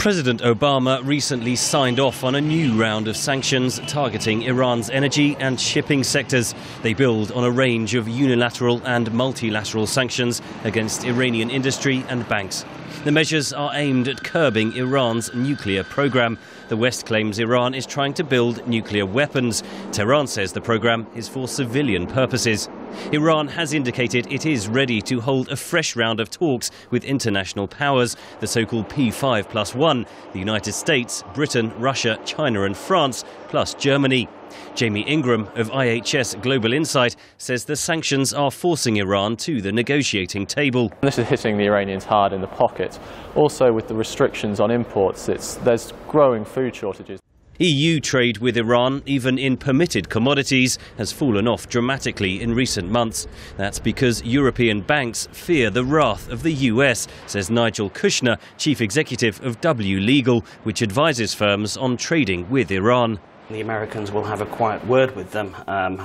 President Obama recently signed off on a new round of sanctions targeting Iran's energy and shipping sectors. They build on a range of unilateral and multilateral sanctions against Iranian industry and banks. The measures are aimed at curbing Iran's nuclear program. The West claims Iran is trying to build nuclear weapons. Tehran says the program is for civilian purposes. Iran has indicated it is ready to hold a fresh round of talks with international powers, the so-called P5+1, the United States, Britain, Russia, China and France, plus Germany. Jamie Ingram of IHS Global Insight says the sanctions are forcing Iran to the negotiating table. This is hitting the Iranians hard in the pocket. Also, with the restrictions on imports, there's growing food shortages. EU trade with Iran, even in permitted commodities, has fallen off dramatically in recent months. That's because European banks fear the wrath of the US, says Nigel Kushner, chief executive of W Legal, which advises firms on trading with Iran. The Americans will have a quiet word with them,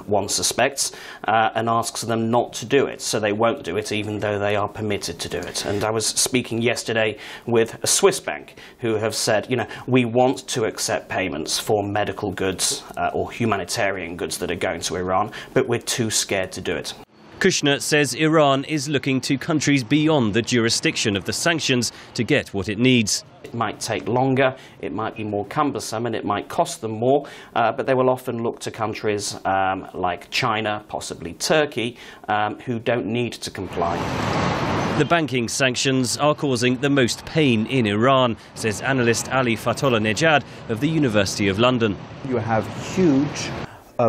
one suspects, and asks them not to do it. So they won't do it even though they are permitted to do it. And I was speaking yesterday with a Swiss bank who have said, we want to accept payments for medical goods or humanitarian goods that are going to Iran, but we're too scared to do it. Kushner says Iran is looking to countries beyond the jurisdiction of the sanctions to get what it needs. It might take longer, it might be more cumbersome and it might cost them more, but they will often look to countries like China, possibly Turkey, who don't need to comply. The banking sanctions are causing the most pain in Iran, says analyst Ali Fatollah-Nejad of the University of London. You have huge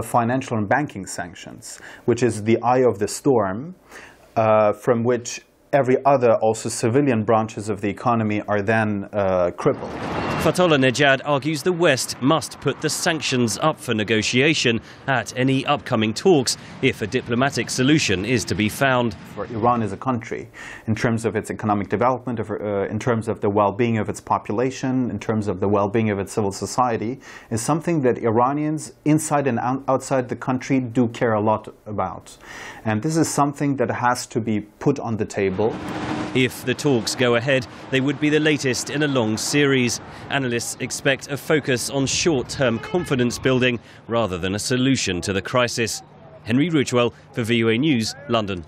financial and banking sanctions, which is the eye of the storm, from which every other, also civilian branches of the economy are then crippled. Fatollah-Nejad argues the West must put the sanctions up for negotiation at any upcoming talks if a diplomatic solution is to be found. For Iran as a country, in terms of its economic development, in terms of the well-being of its population, in terms of the well-being of its civil society, is something that Iranians inside and outside the country do care a lot about. And this is something that has to be put on the table. If the talks go ahead, they would be the latest in a long series. Analysts expect a focus on short-term confidence building rather than a solution to the crisis. Henry Ridgwell for VOA News, London.